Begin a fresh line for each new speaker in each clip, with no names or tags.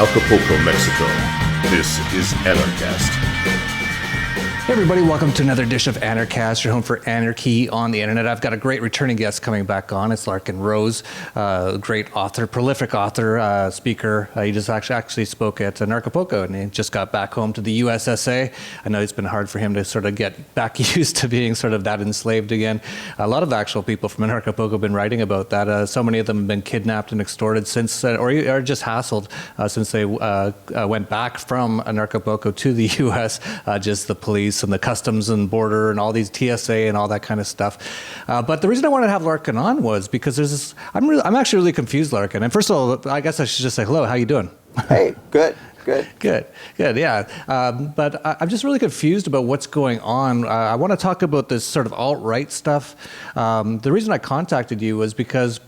Acapulco, Mexico. This is Anarchast.
Hey everybody, welcome to another edition of Anarchast, your home for anarchy on the internet. I've got a great returning guest coming back on. It's Larken Rose, great author, prolific author, speaker. He just actually spoke at Anarchapulco, and he just got back home to the USSA. I know it's been hard for him to sort of get back used to being sort of that enslaved again. A lot of the actual people from Anarchapulco have been writing about that. So many of them have been kidnapped and extorted since, or just hassled since they went back from Anarchapulco to the US, just the police and the customs and border and all these TSA and all that kind of stuff. But the reason I wanted to have Larken on was because there's this, I'm actually really confused, Larken. And first of all, I guess I should just say hello. How you doing?
Hey, good.
Yeah. But I'm just really confused about what's going on. I want to talk about this sort of alt-right stuff. The reason I contacted you was because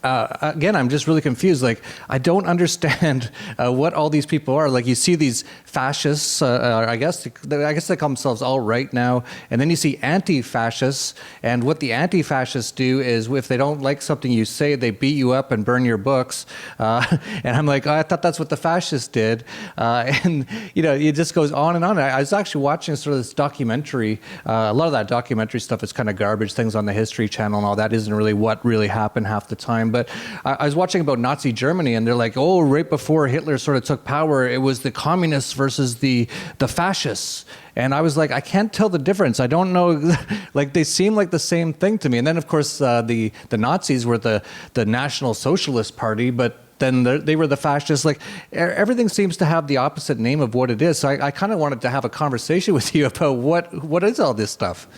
again, I'm just really confused. Like, I don't understand what all these people are. Like, you see these fascists, I guess they call themselves all right now, and then you see anti-fascists, and what the anti-fascists do is if they don't like something you say, they beat you up and burn your books. And I'm like, oh, I thought that's what the fascists did. And, you know, it just goes on and on. I was actually watching sort of this documentary. A lot of that documentary stuff is kind of garbage, things on the History Channel and all that isn't really what really happened half the time. But I was watching about Nazi Germany, and they're like, oh, right before Hitler sort of took power, it was the communists versus the fascists. And I was like, I can't tell the difference. I don't know. Like, they seem like the same thing to me. And then, of course, the Nazis were the National Socialist Party, but then they were the fascists. Like, everything seems to have the opposite name of what it is. So I kind of wanted to have a conversation with you about what is all this stuff.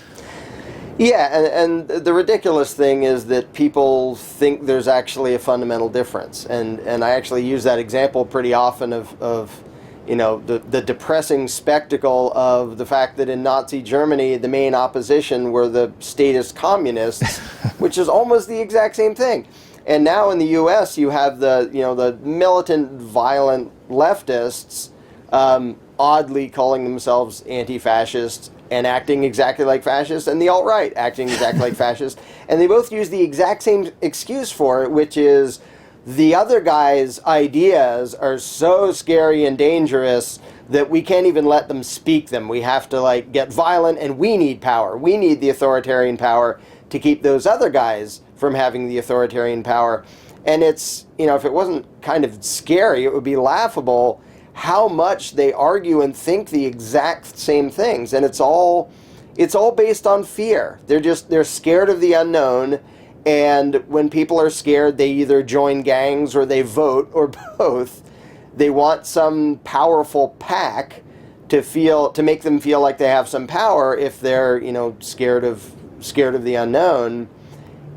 Yeah, and the ridiculous thing is that people think there's actually a fundamental difference. And I actually use that example pretty often of you know, the depressing spectacle of the fact that in Nazi Germany, the main opposition were the statist communists, which is almost the exact same thing. And now in the U.S., you have the militant, violent leftists oddly calling themselves anti-fascists and acting exactly like fascists, and the alt-right acting exactly like fascists. And they both use the exact same excuse for it, which is the other guy's ideas are so scary and dangerous that we can't even let them speak them. We have to, like, get violent, and we need power. We need the authoritarian power to keep those other guys from having the authoritarian power. And it's, you know, if it wasn't kind of scary, it would be laughable how much they argue and think the exact same things. And it's all based on fear. They're scared of the unknown, and when people are scared, they either join gangs or they vote, or both. They want some powerful pack to make them feel like they have some power if they're, you know, scared of the unknown.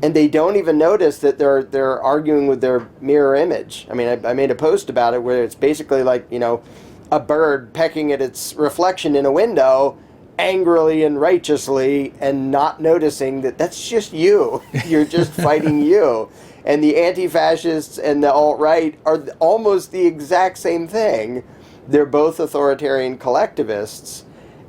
And they don't even notice that they're arguing with their mirror image. I mean, I made a post about it where it's basically like, you know, a bird pecking at its reflection in a window angrily and righteously, and not noticing that that's just you. You're just fighting you. And the anti-fascists and the alt-right are almost the exact same thing. They're both authoritarian collectivists.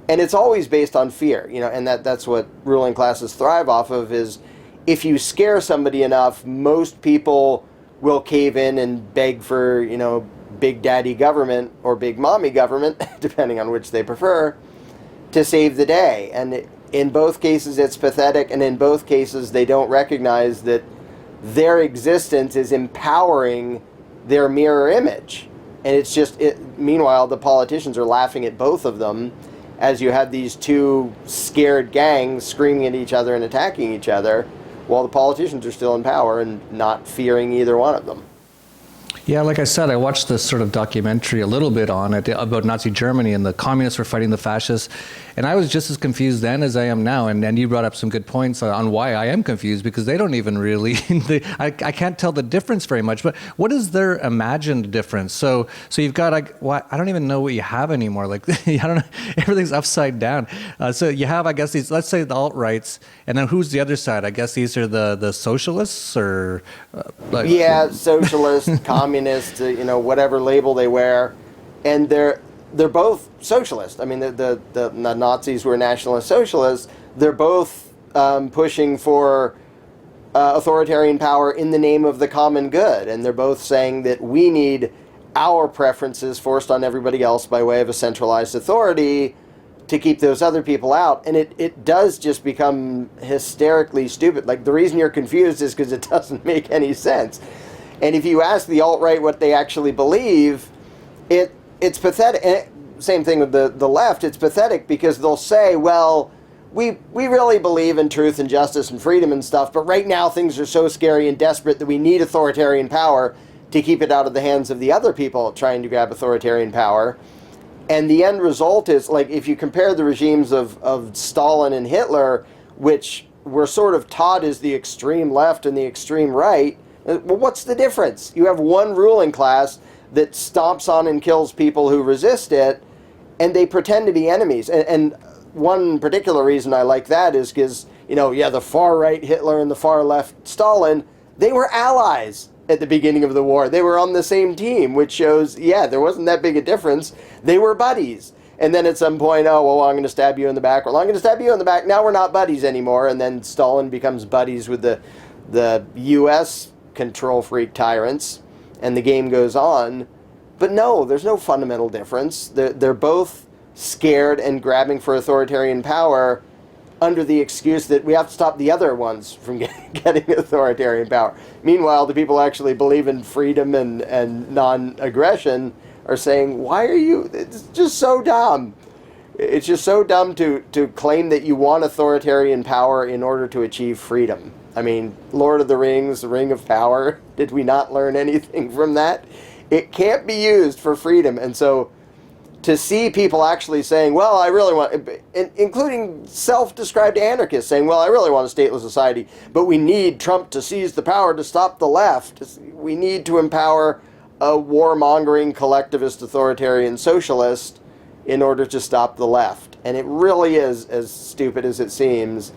And it's always based on fear, you know, and that's what ruling classes thrive off of is, if you scare somebody enough, most people will cave in and beg for, you know, big daddy government or big mommy government, depending on which they prefer, to save the day. And in both cases, it's pathetic, and in both cases, they don't recognize that their existence is empowering their mirror image. And it's just, meanwhile, the politicians are laughing at both of them as you have these two scared gangs screaming at each other and attacking each other, while the politicians are still in power and not fearing either one of them.
Yeah, like I said, I watched this sort of documentary a little bit on it about Nazi Germany, and the communists were fighting the fascists. And I was just as confused then as I am now. And you brought up some good points on why I am confused, because they don't even really, I can't tell the difference very much. But what is their imagined difference? So you've got, like, I don't even know what you have anymore. Like, I don't know, everything's upside down. So you have, I guess, these, let's say the alt-rights, and then who's the other side? I guess these are the socialists, or like,
yeah, socialists, communists, you know, whatever label they wear, and they're both socialist. I mean, the Nazis were nationalist socialists. They're both pushing for authoritarian power in the name of the common good, and they're both saying that we need our preferences forced on everybody else by way of a centralized authority to keep those other people out. And it does just become hysterically stupid. Like, the reason you're confused is because it doesn't make any sense. And if you ask the alt-right what they actually believe, it's pathetic. And same thing with the left. It's pathetic because they'll say, well, we really believe in truth and justice and freedom and stuff, but right now things are so scary and desperate that we need authoritarian power to keep it out of the hands of the other people trying to grab authoritarian power. And the end result is, like, if you compare the regimes of Stalin and Hitler, which were sort of taught as the extreme left and the extreme right, well, what's the difference? You have one ruling class that stomps on and kills people who resist it, and they pretend to be enemies. And one particular reason I like that is because, the far right Hitler and the far left Stalin, they were allies at the beginning of the war. They were on the same team, which shows, there wasn't that big a difference. They were buddies. And then at some point, I'm going to stab you in the back. Well, I'm going to stab you in the back. Now we're not buddies anymore. And then Stalin becomes buddies with the U.S. control freak tyrants, and the game goes on. But no, there's no fundamental difference. They're both scared and grabbing for authoritarian power under the excuse that we have to stop the other ones from getting authoritarian power. Meanwhile, the people who actually believe in freedom and non-aggression are saying, why are you... It's just so dumb. It's just so dumb to claim that you want authoritarian power in order to achieve freedom. I mean, Lord of the Rings, the Ring of Power, did we not learn anything from that? It can't be used for freedom. And so to see people actually saying, well, I really want, including self-described anarchists saying, well, I really want a stateless society, but we need Trump to seize the power to stop the left. We need to empower a warmongering, collectivist, authoritarian socialist in order to stop the left. And it really is as stupid as it seems.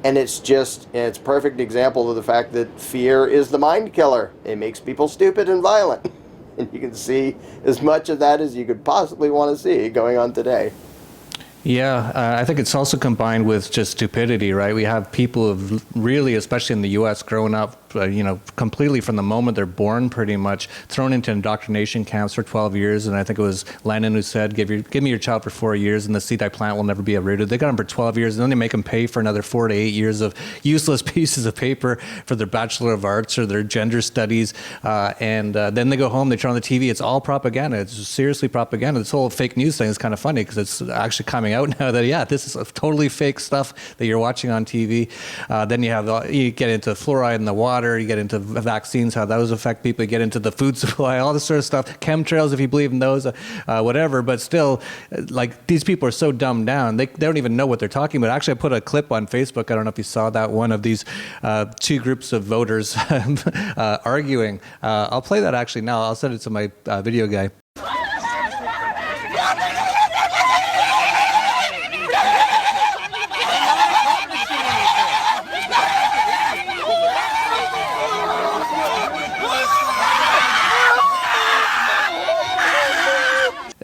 And it's a perfect example of the fact that fear is the mind killer. It makes people stupid and violent. And you can see as much of that as you could possibly want to see going on today.
Yeah, I think it's also combined with just stupidity, right? We have people who've really, especially in the U.S., grown up, completely from the moment they're born, pretty much thrown into indoctrination camps for 12 years. And I think it was Lenin who said, give me your child for 4 years and the seed I plant will never be uprooted. They got them for 12 years and then they make them pay for another 4 to 8 years of useless pieces of paper for their Bachelor of Arts or their gender studies. And then they go home, they turn on the TV. It's all propaganda. It's seriously propaganda. This whole fake news thing is kind of funny because it's actually coming out now that, this is totally fake stuff that you're watching on TV. Then you get into fluoride in the water. You get into vaccines, how those affect people. You get into the food supply, all this sort of stuff. Chemtrails, if you believe in those, whatever. But still, like, these people are so dumbed down. They don't even know what they're talking about. Actually, I put a clip on Facebook. I don't know if you saw that one of these two groups of voters arguing. I'll play that actually now. I'll send it to my video guy.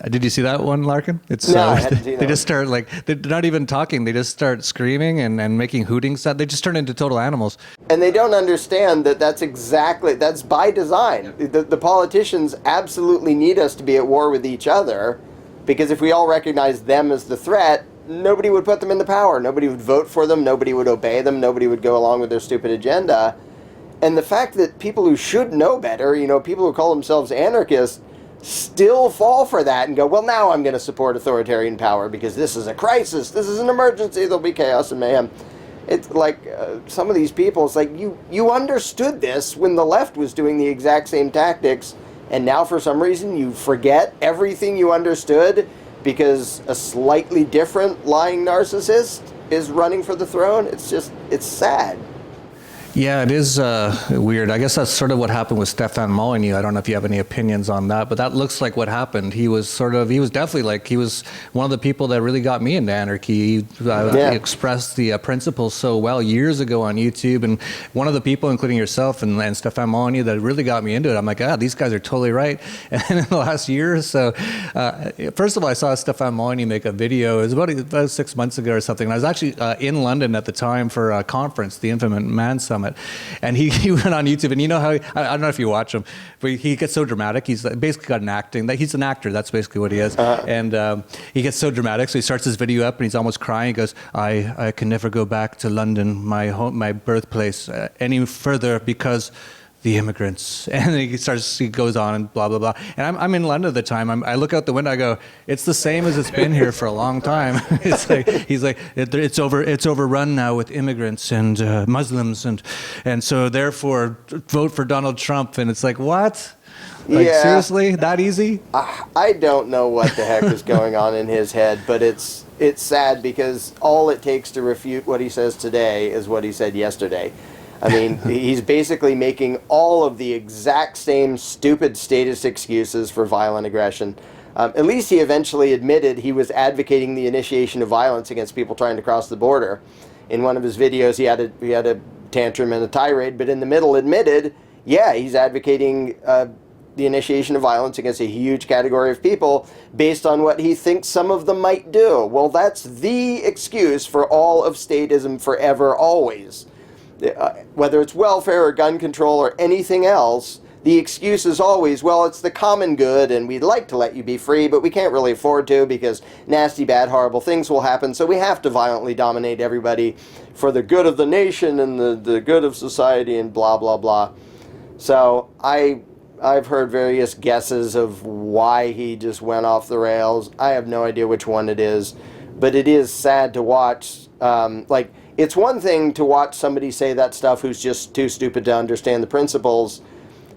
Did you see that one, Larkin?
No, I hadn't seen that.
They just start, they're not even talking. They just start screaming and making hooting sound. They just turn into total animals.
And they don't understand that that's by design. The politicians absolutely need us to be at war with each other, because if we all recognize them as the threat, nobody would put them into power. Nobody would vote for them. Nobody would obey them. Nobody would go along with their stupid agenda. And the fact that people who should know better, people who call themselves anarchists, still fall for that and go, well, now I'm going to support authoritarian power because this is a crisis, this is an emergency, there'll be chaos and mayhem. It's like some of these people, it's like you understood this when the left was doing the exact same tactics, and now for some reason you forget everything you understood because a slightly different lying narcissist is running for the throne. It's sad.
Yeah, it is weird. I guess that's sort of what happened with Stefan Moleneux. I don't know if you have any opinions on that, but that looks like what happened. He was definitely he was one of the people that really got me into anarchy. He expressed the principles so well years ago on YouTube, and one of the people, including yourself and Stefan Moleneux, that really got me into it. I'm like, these guys are totally right. And in the last year or so, first of all, I saw Stefan Moleneux make a video. It was about 6 months ago or something. And I was actually in London at the time for a conference, the Infinite Man Summit. that. And he went on YouTube, and you know how, I don't know if you watch him, but he gets so dramatic. He's basically got an acting, he's an actor, that's basically what he is. And he gets so dramatic, so he starts his video up, and he's almost crying. He goes, I can never go back to London, my home, my birthplace, any further because the immigrants. And then he goes on and blah, blah, blah. And I'm in London at the time. I look out the window, I go, it's the same as it's been here for a long time. He's like, it's overrun now with immigrants and Muslims. And so therefore vote for Donald Trump. And it's like, what? Like, seriously? That easy?
I don't know what the heck is going on in his head, but it's sad because all it takes to refute what he says today is what he said yesterday. I mean, he's basically making all of the exact same stupid statist excuses for violent aggression. At least he eventually admitted he was advocating the initiation of violence against people trying to cross the border. In one of his videos, he had a tantrum and a tirade, but in the middle admitted, yeah, he's advocating the initiation of violence against a huge category of people based on what he thinks some of them might do. Well, that's the excuse for all of statism forever, always. Whether it's welfare or gun control or anything else, the excuse is always, well, it's the common good and we'd like to let you be free, but we can't really afford to because nasty, bad, horrible things will happen, so we have to violently dominate everybody for the good of the nation and the good of society and blah, blah, blah. So I've heard various guesses of why he just went off the rails. I have no idea which one it is, but it is sad to watch. It's one thing to watch somebody say that stuff who's just too stupid to understand the principles.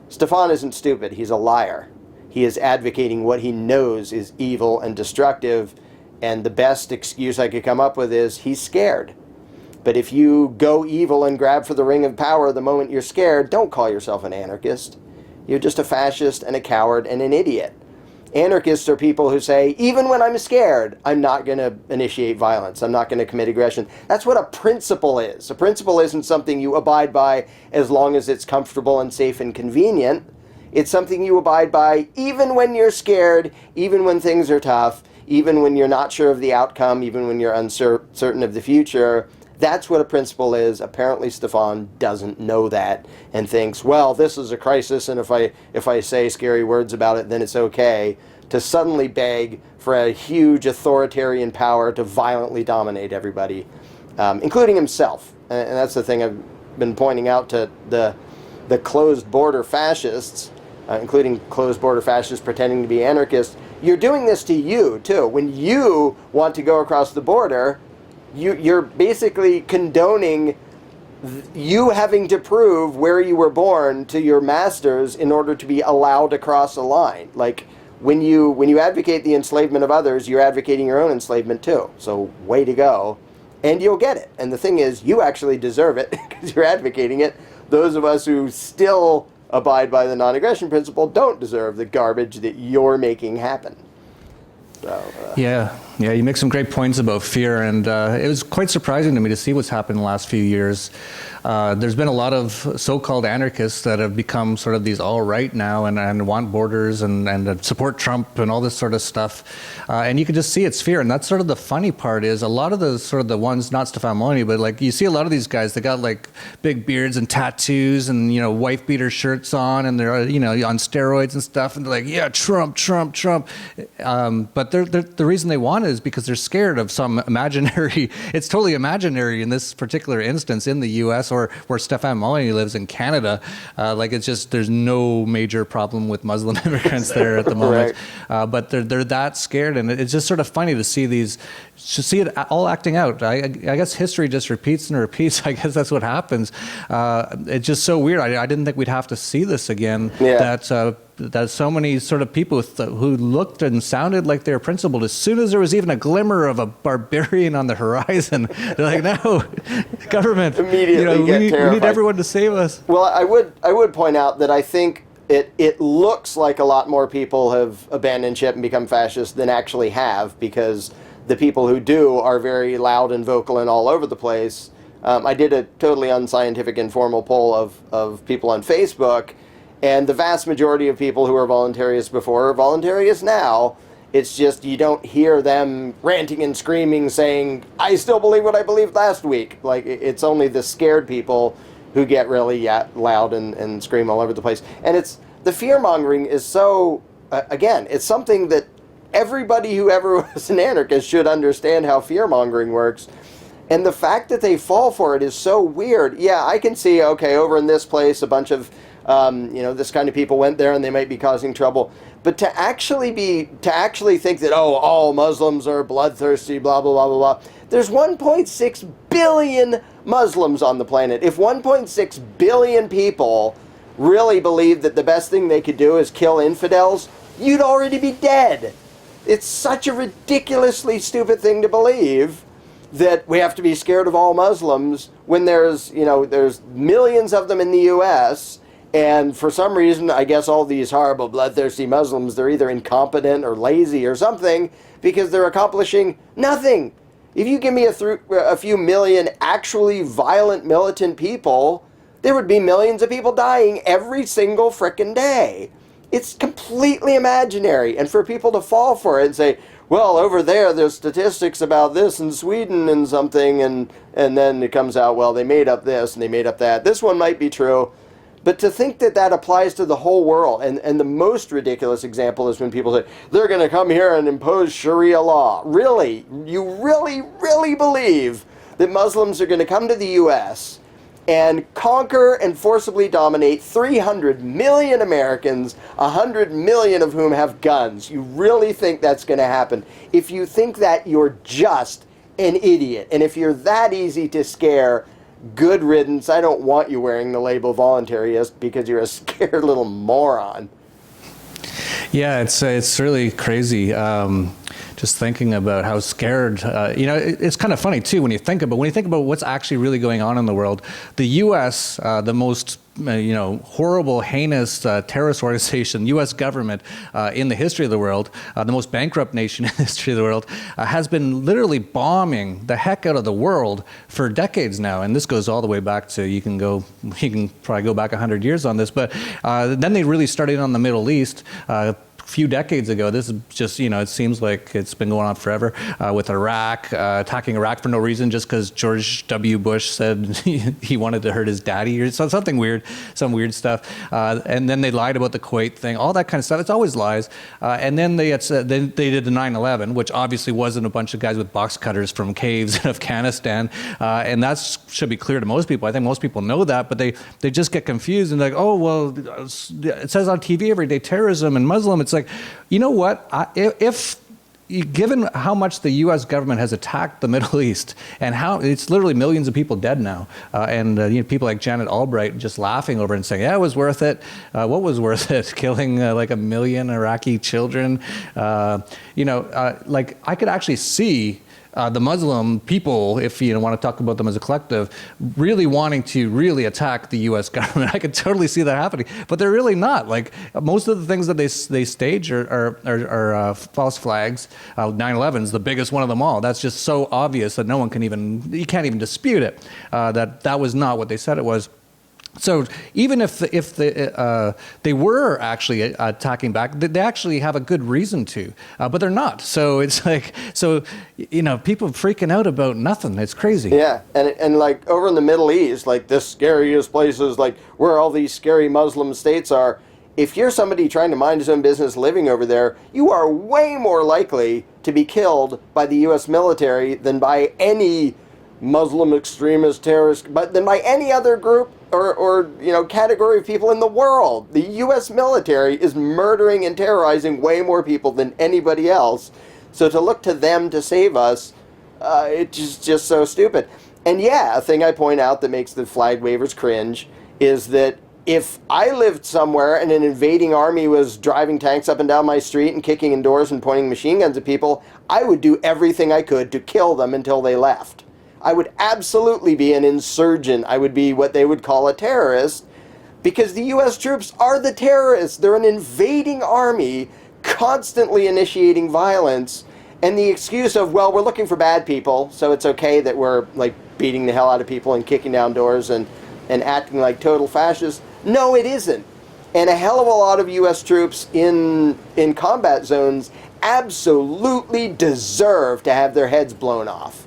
Stefan isn't stupid. He's a liar. He is advocating what he knows is evil and destructive, and the best excuse I could come up with is he's scared. But if you go evil and grab for the ring of power the moment you're scared, don't call yourself an anarchist. You're just a fascist and a coward and an idiot. Anarchists are people who say, even when I'm scared, I'm not going to initiate violence. I'm not going to commit aggression. That's what a principle is. A principle isn't something you abide by as long as it's comfortable and safe and convenient. It's something you abide by even when you're scared, even when things are tough, even when you're not sure of the outcome, even when you're uncertain of the future. That's what a principle is. Apparently Stefan doesn't know that and thinks, well, this is a crisis, and if I say scary words about it, then it's okay, to suddenly beg for a huge authoritarian power to violently dominate everybody, including himself. And that's the thing I've been pointing out to the closed border fascists, including closed border fascists pretending to be anarchists. You're doing this to you, too. When you want to go across the border, you're basically condoning you having to prove where you were born to your masters in order to be allowed to cross a line. Like, when you advocate the enslavement of others, you're advocating your own enslavement too. So, way to go. And you'll get it. And the thing is, you actually deserve it because you're advocating it. Those of us who still abide by the non-aggression principle don't deserve the garbage that you're making happen. So,
Yeah, you make some great points about fear, and it was quite surprising to me to see what's happened in the last few years. There's been a lot of so-called anarchists that have become sort of these all-right now and want borders and support Trump and all this sort of stuff. And you can just see it's fear, and that's sort of the funny part is a lot of the ones, not Stefan Moleneux, but like you see a lot of these guys, they got like big beards and tattoos and, wife beater shirts on, and they're, on steroids and stuff, and they're like, yeah, Trump. But the reason they want it is because they're scared of some imaginary, it's totally imaginary in this particular instance in the U.S. or where Stefan Moleneux lives in Canada. It's just, there's no major problem with Muslim immigrants there at the moment. Right. But they're that scared, and it's just sort of funny to see it all acting out. I guess history just repeats and repeats. I guess that's what happens. It's just so weird. I didn't think we'd have to see this again. Yeah. That so many sort of people who looked and sounded like they were principled, as soon as there was even a glimmer of a barbarian on the horizon, they're like, no, government,
immediately
we need everyone to save us.
Well, I would point out that I think it looks like a lot more people have abandoned ship and become fascist than actually have, because the people who do are very loud and vocal and all over the place. I did a totally unscientific informal poll of people on Facebook, and the vast majority of people who were voluntarists before are voluntarists now. It's just you don't hear them ranting and screaming saying, I still believe what I believed last week. Like, it's only the scared people who get really loud and scream all over the place. And the fear-mongering is so, again, it's something that everybody who ever was an anarchist should understand how fear-mongering works. And the fact that they fall for it is so weird. Yeah, I can see, okay, over in this place, a bunch of, this kind of people went there and they might be causing trouble. But to actually think that, oh, all Muslims are bloodthirsty, blah, blah, blah, blah, blah. There's 1.6 billion Muslims on the planet. If 1.6 billion people really believed that the best thing they could do is kill infidels, you'd already be dead. It's such a ridiculously stupid thing to believe that we have to be scared of all Muslims when there's millions of them in the U.S., and for some reason, I guess all these horrible bloodthirsty Muslims, they're either incompetent or lazy or something, because they're accomplishing nothing. If you give me a few million actually violent militant people, there would be millions of people dying every single frickin' day. It's completely imaginary. And for people to fall for it and say, well, over there's statistics about this in Sweden and something, and then it comes out, well, they made up this and they made up that. This one might be true. But to think that that applies to the whole world, and the most ridiculous example is when people say, they're going to come here and impose Sharia law. Really? You really, really believe that Muslims are going to come to the U.S. and conquer and forcibly dominate 300 million Americans, 100 million of whom have guns? You really think that's going to happen? If you think that, you're just an idiot. And if you're that easy to scare, good riddance. I don't want you wearing the label voluntarist because you're a scared little moron.
Yeah, it's really crazy. Just thinking about how scared, it's kind of funny too when you think about what's actually really going on in the world. The U.S., the most horrible, heinous terrorist organization, U.S. government in the history of the world, the most bankrupt nation in the history of the world, has been literally bombing the heck out of the world for decades now. And this goes all the way back to, you can probably go back 100 years on this, but then they really started on the Middle East. Few decades ago. This is just, it seems like it's been going on forever, with Iraq, attacking Iraq for no reason, just because George W. Bush said he wanted to hurt his daddy or something weird, some weird stuff. And then they lied about the Kuwait thing, all that kind of stuff. It's always lies. And then they did the 9/11, which obviously wasn't a bunch of guys with box cutters from caves in Afghanistan. And that should be clear to most people. I think most people know that, but they just get confused and like, oh, well, it says on TV every day, terrorism and Muslim. It's like, you know what? Given how much the U.S. government has attacked the Middle East and how it's literally millions of people dead now, and people like Janet Albright just laughing over it and saying, yeah, it was worth it. What was worth it? Killing like 1 million Iraqi children? Like I could actually see the Muslim people, if you want to talk about them as a collective, really wanting to really attack the U.S. government. I could totally see that happening, but they're really not. Like most of the things that they stage are false flags. 9/11 is the biggest one of them all. That's just so obvious that you can't even dispute it. That was not what they said it was. So even if they were actually attacking back, they actually have a good reason to, but they're not. So it's like, people freaking out about nothing. It's crazy.
Yeah, and like over in the Middle East, like the scariest places, like where all these scary Muslim states are, if you're somebody trying to mind his own business living over there, you are way more likely to be killed by the U.S. military than by any Muslim extremist terrorist, but than by any other group or category of people in the world. The U.S. military is murdering and terrorizing way more people than anybody else. So to look to them to save us, it's just so stupid. And yeah, a thing I point out that makes the flag wavers cringe is that if I lived somewhere and an invading army was driving tanks up and down my street and kicking in doors and pointing machine guns at people, I would do everything I could to kill them until they left. I would absolutely be an insurgent. I would be what they would call a terrorist, because the U.S. troops are the terrorists. They're an invading army constantly initiating violence, and the excuse of, well, we're looking for bad people, so it's okay that we're like beating the hell out of people and kicking down doors and acting like total fascists. No, it isn't. And a hell of a lot of U.S. troops in combat zones absolutely deserve to have their heads blown off.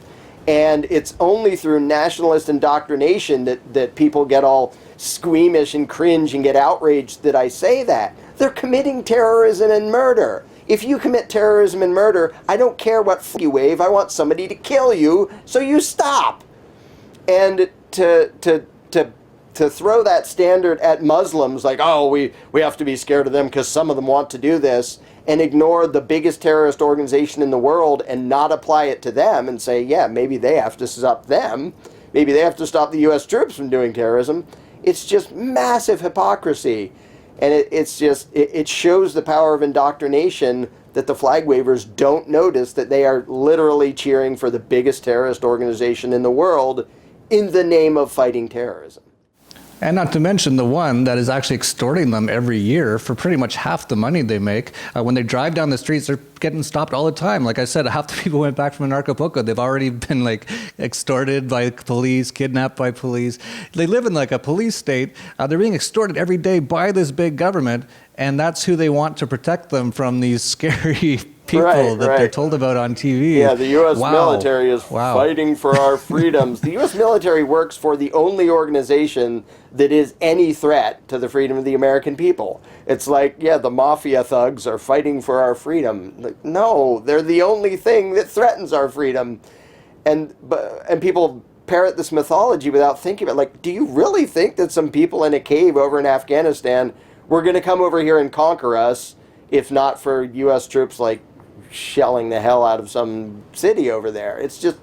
And it's only through nationalist indoctrination that people get all squeamish and cringe and get outraged that I say that. They're committing terrorism and murder. If you commit terrorism and murder, I don't care what flag you wave. I want somebody to kill you, so you stop. And to throw that standard at Muslims, like, oh, we have to be scared of them because some of them want to do this, and ignore the biggest terrorist organization in the world and not apply it to them and say, yeah, maybe they have to stop them. Maybe they have to stop the U.S. troops from doing terrorism. It's just massive hypocrisy. And it shows the power of indoctrination that the flag wavers don't notice that they are literally cheering for the biggest terrorist organization in the world in the name of fighting terrorism.
And not to mention the one that is actually extorting them every year for pretty much half the money they make. When they drive down the streets, they're getting stopped all the time. Like I said, half the people went back from Anarchapulco. They've already been like extorted by police, kidnapped by police. They live in like a police state. They're being extorted every day by this big government, and that's who they want to protect them from these scary people that they're told about on TV.
Yeah, the U.S. military is fighting for our freedoms. The U.S. military works for the only organization that is any threat to the freedom of the American people. It's like, yeah, the mafia thugs are fighting for our freedom. Like, no, they're the only thing that threatens our freedom. And people parrot this mythology without thinking about it. Like, do you really think that some people in a cave over in Afghanistan were going to come over here and conquer us if not for U.S. troops like shelling the hell out of some city over there? It's just,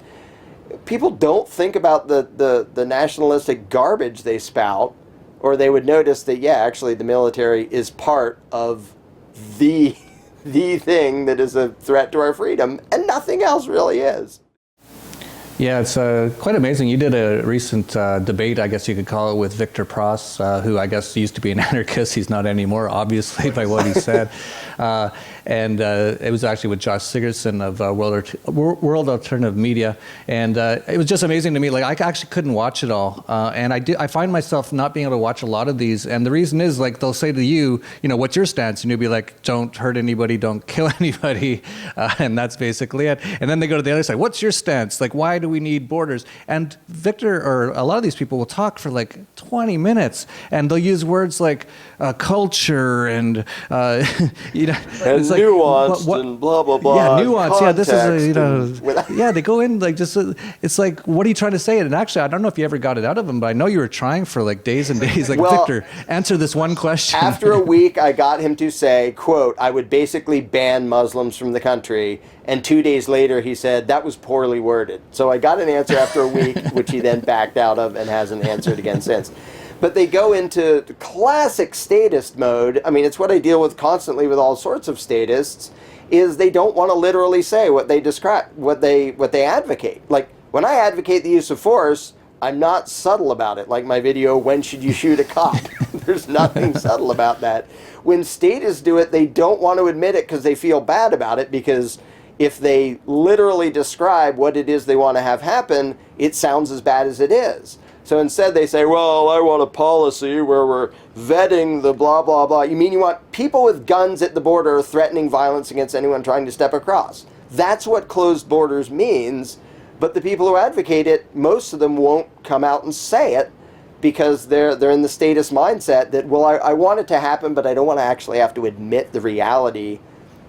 people don't think about the nationalistic garbage they spout, or they would notice that, yeah, actually the military is part of the thing that is a threat to our freedom, and nothing else really is.
Yeah, it's quite amazing. You did a recent debate, I guess you could call it, with Victor Pross, who I guess used to be an anarchist. He's not anymore, obviously, by what he said. And it was actually with Josh Sigurdson of World Alternative Media. And it was just amazing to me. Like, I actually couldn't watch it all. And I find myself not being able to watch a lot of these. And the reason is, like, they'll say to you, you know, what's your stance? And you'll be like, don't hurt anybody, don't kill anybody. And that's basically it. And then they go to the other side, what's your stance? Like, why do we need borders? And Victor, or a lot of these people, will talk for like 20 minutes. And they'll use words like culture and, you know,
and
it's like,
nuanced and blah, blah, blah.
Yeah, nuance. Yeah, this is, you know,
and
yeah, they go in like just, it's like, what are you trying to say? And actually, I don't know if you ever got it out of him, but I know you were trying for like days and days. Like, well, Victor, answer this one question.
After a week, I got him to say, quote, I would basically ban Muslims from the country. And 2 days later, he said, that was poorly worded. So I got an answer after a week, which he then backed out of and hasn't answered again since. But they go into classic statist mode. I mean, it's what I deal with constantly with all sorts of statists, is they don't want to literally say what they describe, what they advocate. Like, when I advocate the use of force, I'm not subtle about it. Like my video, when should you shoot a cop? There's nothing subtle about that. When statists do it, they don't want to admit it because they feel bad about it, because if they literally describe what it is they want to have happen, it sounds as bad as it is. So instead they say, well, I want a policy where we're vetting the blah, blah, blah. You mean you want people with guns at the border threatening violence against anyone trying to step across? That's what closed borders means. But the people who advocate it, most of them won't come out and say it, because they're in the statist mindset that, well, I want it to happen, but I don't want to actually have to admit the reality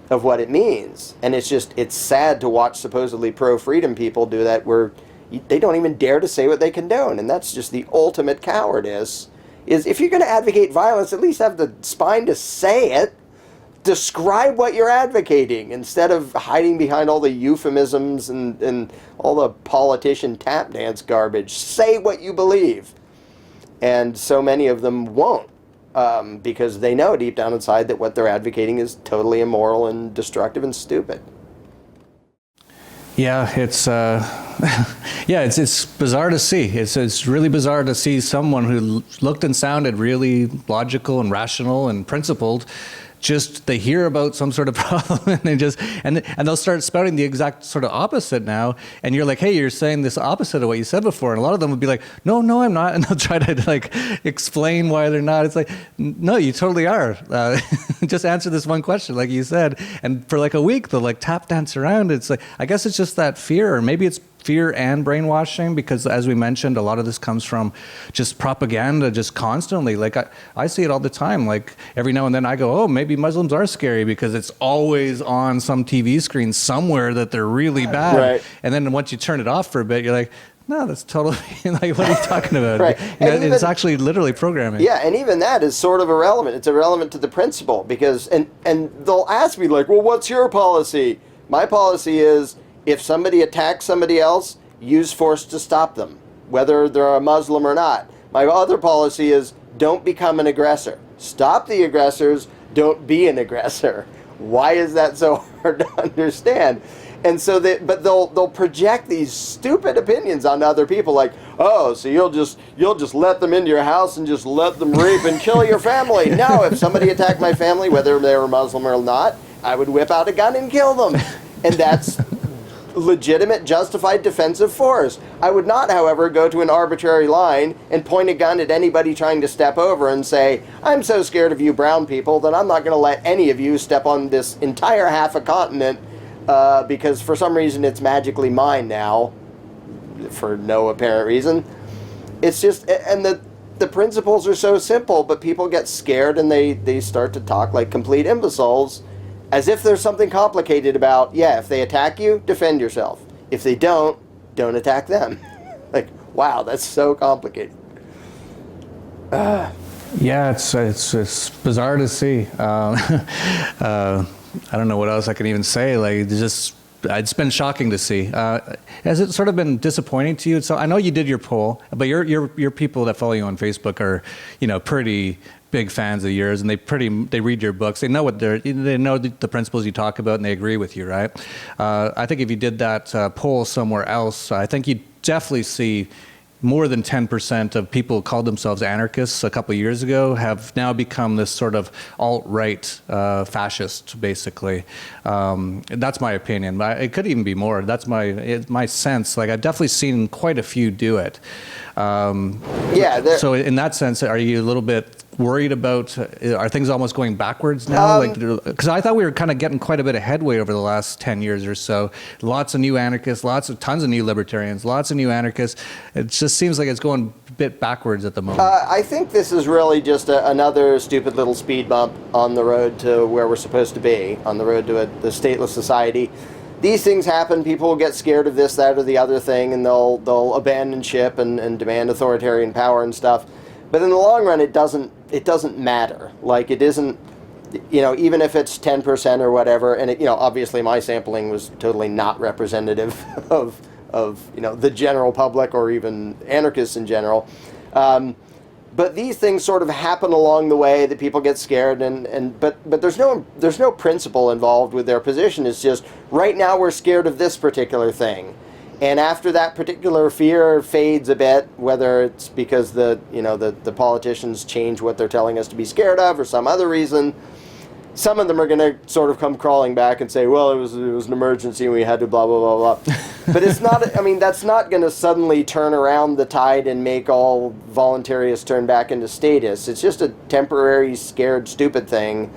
of what it means. And it's sad to watch supposedly pro-freedom people do that, where they don't even dare to say what they condone. And that's just the ultimate cowardice, is if you're going to advocate violence, at least have the spine to say it. Describe what you're advocating, instead of hiding behind all the euphemisms and all the politician tap dance garbage. Say what you believe. And so many of them won't, because they know deep down inside that what they're advocating is totally immoral and destructive and stupid.
Yeah, it's it's bizarre to see. It's really bizarre to see someone who looked and sounded really logical and rational and principled. Just they hear about some sort of problem and they just and they'll start spouting the exact sort of opposite now, and you're like, hey, you're saying this opposite of what you said before, and a lot of them would be like, no, I'm not, and they'll try to like explain why they're not. It's like, no, you totally are. Just answer this one question, like you said, and for like a week they'll like tap dance around. It's like, I guess it's just that fear, or maybe it's fear and brainwashing, because as we mentioned, a lot of this comes from just propaganda, just constantly. Like I see it all the time. Like every now and then I go, oh, maybe Muslims are scary because it's always on some TV screen somewhere that they're really bad.
Right.
And then once you turn it off for a bit, you're like, no, that's totally, like, what are you talking about?
Right.
It's actually literally programming.
Yeah, and even that is sort of irrelevant. It's irrelevant to the principle because, and they'll ask me like, well, what's your policy? My policy is if somebody attacks somebody else, use force to stop them, whether they're a Muslim or not. My other policy is don't become an aggressor. Stop the aggressors, don't be an aggressor. Why is that so hard to understand? And so they'll project these stupid opinions on other people, like, oh, so you'll just let them into your house and just let them rape and kill your family. No, if somebody attacked my family, whether they were Muslim or not, I would whip out a gun and kill them. And that's legitimate, justified defensive force. I would not, however, go to an arbitrary line and point a gun at anybody trying to step over and say, I'm so scared of you brown people that I'm not going to let any of you step on this entire half a continent because for some reason it's magically mine now, for no apparent reason. It's just, and the principles are so simple, but people get scared and they start to talk like complete imbeciles, as if there's something complicated about, yeah, if they attack you, defend yourself. If they don't attack them. Like, wow, that's so complicated.
Yeah, it's bizarre to see. I don't know what else I can even say. Like, it's been shocking to see. Has it sort of been disappointing to you? So I know you did your poll, but your people that follow you on Facebook are, pretty big fans of yours, and they read your books. They know they know the principles you talk about, and they agree with you, right? I think if you did that poll somewhere else, I think you'd definitely see more than 10% of people who called themselves anarchists a couple of years ago have now become this sort of alt-right fascist, basically. That's my opinion. It could even be more. That's my sense. Like, I've definitely seen quite a few do it. So in that sense, are you a little bit worried about, are things almost going backwards now? Because I thought we were kind of getting quite a bit of headway over the last 10 years or so. Lots of new anarchists, tons of new libertarians, lots of new anarchists. It just seems like it's going a bit backwards at the moment.
I think this is really just another stupid little speed bump on the road to where we're supposed to be, on the road to the stateless society. These things happen. People will get scared of this, that, or the other thing, and they'll abandon ship and demand authoritarian power and stuff. But in the long run, it doesn't matter. Like, it isn't, even if it's 10% or whatever, and obviously my sampling was totally not representative of the general public or even anarchists in general. But these things sort of happen along the way that people get scared, but there's no principle involved with their position. It's just, right now we're scared of this particular thing. And after that particular fear fades a bit, whether it's because the politicians change what they're telling us to be scared of or some other reason, some of them are going to sort of come crawling back and say, well, it was an emergency and we had to blah, blah, blah, blah. But it's not, that's not going to suddenly turn around the tide and make all voluntarists turn back into statists. It's just a temporary, scared, stupid thing.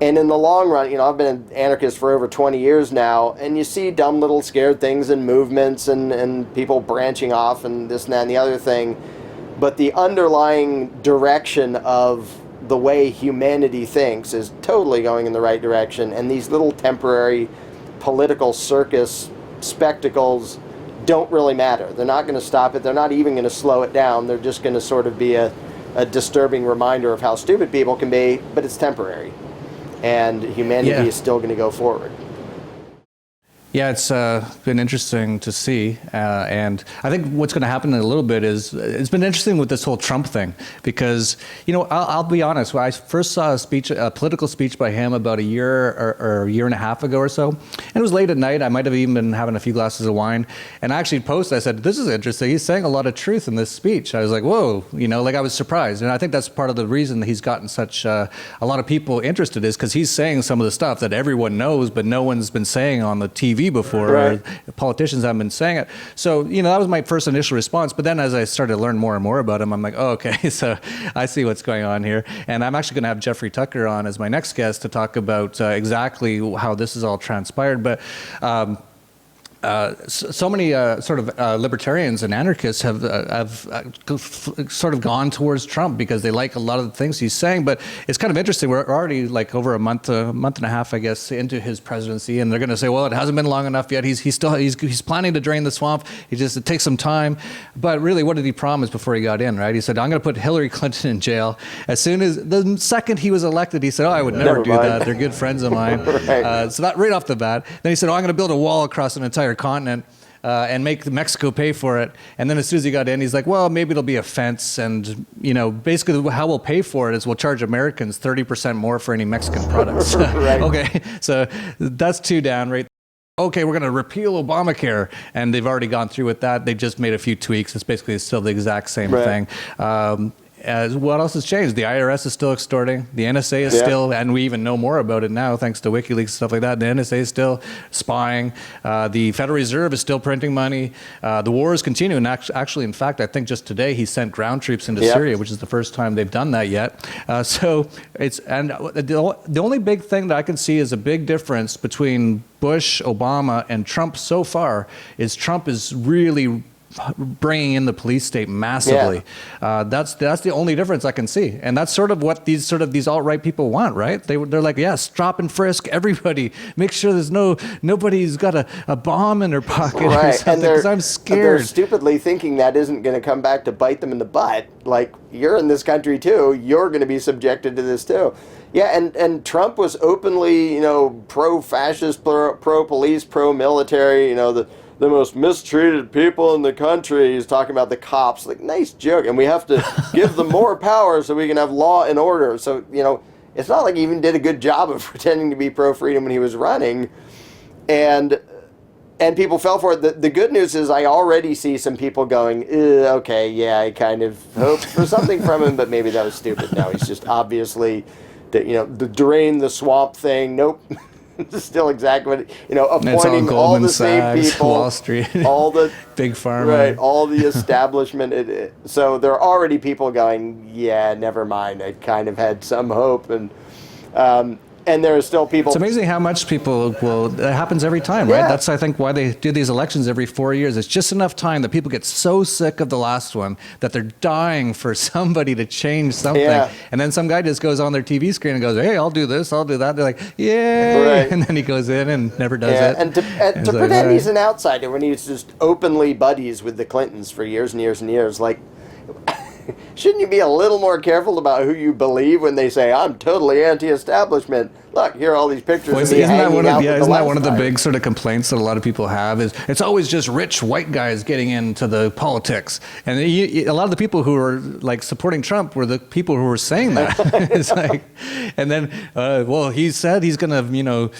And in the long run, I've been an anarchist for over 20 years now, and you see dumb little scared things and movements and people branching off and this and that and the other thing. But the underlying direction of the way humanity thinks is totally going in the right direction, and these little temporary political circus spectacles don't really matter. They're not going to stop it. They're not even going to slow it down. They're just going to sort of be a disturbing reminder of how stupid people can be, but it's temporary. And humanity is still going to go forward.
Yeah, it's been interesting to see, and I think what's going to happen in a little bit is, it's been interesting with this whole Trump thing, because, I'll be honest, when I first saw a political speech by him about a year or a year and a half ago or so, and it was late at night, I might have even been having a few glasses of wine, and I actually posted, I said, this is interesting, he's saying a lot of truth in this speech. I was like, whoa, I was surprised, and I think that's part of the reason that he's gotten such a lot of people interested, is because he's saying some of the stuff that everyone knows, but no one's been saying on the TV before, right? Or politicians haven't been saying it. So, that was my first initial response. But then as I started to learn more and more about him, I'm like, oh, okay, so I see what's going on here. And I'm actually going to have Jeffrey Tucker on as my next guest to talk about exactly how this is all transpired. But so many sort of libertarians and anarchists have sort of gone towards Trump because they like a lot of the things he's saying. But it's kind of interesting. We're already like over a month and a half, I guess, into his presidency, and they're going to say, well, it hasn't been long enough yet. He's planning to drain the swamp. It takes some time. But really, what did he promise before he got in? Right? He said, I'm going to put Hillary Clinton in jail. As soon as the second he was elected, he said, oh, I would never do that. They're good friends of mine. Right. So that right off the bat. Then he said, oh, I'm going to build a wall across an entire continent and make Mexico pay for it. And then as soon as he got in, he's like, well, maybe it'll be a fence. And, basically how we'll pay for it is we'll charge Americans 30% more for any Mexican products. Right. Okay, so that's 2 down, right? Okay, we're going to repeal Obamacare. And they've already gone through with that. They just made a few tweaks. It's basically still the exact same thing. What else has changed? The IRS is still extorting. The NSA is still, and we even know more about it now thanks to WikiLeaks and stuff like that. The NSA is still spying. The Federal Reserve is still printing money. The war is continuing. Actually, in fact, I think just today he sent ground troops into Syria, which is the first time they've done that yet. So it's, and the only big thing that I can see is a big difference between Bush, Obama, and Trump so far is Trump is really bringing in the police state massively. That's the only difference I can see, and that's sort of what these alt-right people want, right? They're like, yes, stop and frisk everybody, make sure there's nobody's got a bomb in their pocket or something, because I'm scared.
They're stupidly thinking that isn't going to come back to bite them in the butt. Like, you're in this country too, you're going to be subjected to this too. Yeah, and Trump was openly, pro-fascist, pro-police, pro-military, the most mistreated people in the country. He's talking about the cops. Like, nice joke. And we have to give them more power so we can have law and order. So, it's not like he even did a good job of pretending to be pro-freedom when he was running. And people fell for it. The good news is I already see some people going, okay, yeah, I kind of hoped for something from him, but maybe that was stupid. No, he's just obviously, the drain the swamp thing. Nope. Still exactly what, appointing all the same people,
Wall Street,
all the
big pharma,
right, all the establishment. So there are already people going, yeah, never mind. I kind of had some hope, and there are still people.
It's amazing how much people it happens every time, right? That's, I think, why they do these elections every 4 years. It's just enough time that people get so sick of the last one that they're dying for somebody to change something. And then some guy just goes on their TV screen and goes, hey, I'll do this, I'll do that. They're like, yay! Right. And then he goes in and never does it.
And to pretend he's an outsider when he's just openly buddies with the Clintons for years and years and years, like, shouldn't you be a little more careful about who you believe when they say, I'm totally anti-establishment? Look, here are all these pictures of me hanging out.
Isn't that one of the big sort of complaints that a lot of people have is it's always just rich white guys getting into the politics. And a lot of the people who are like supporting Trump were the people who were saying that. It's like, and then, he said he's going to,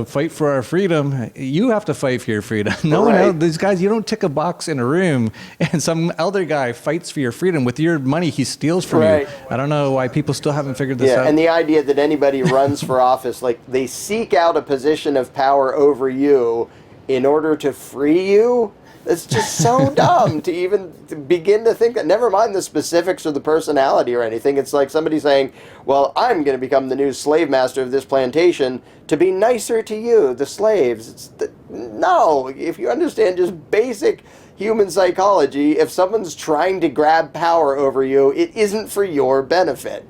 fight for our freedom. You have to fight for your freedom. No one else, these guys, you don't tick a box in a room and some elder guy fights for your freedom with your money he steals from you. I don't know why people still haven't figured this out.
And the idea that anybody runs for office, like they seek out a position of power over you in order to free you. It's just so dumb to even begin to think that, never mind the specifics or the personality or anything. It's like somebody saying, well, I'm going to become the new slave master of this plantation to be nicer to you, the slaves. No, if you understand just basic human psychology, if someone's trying to grab power over you, it isn't for your benefit.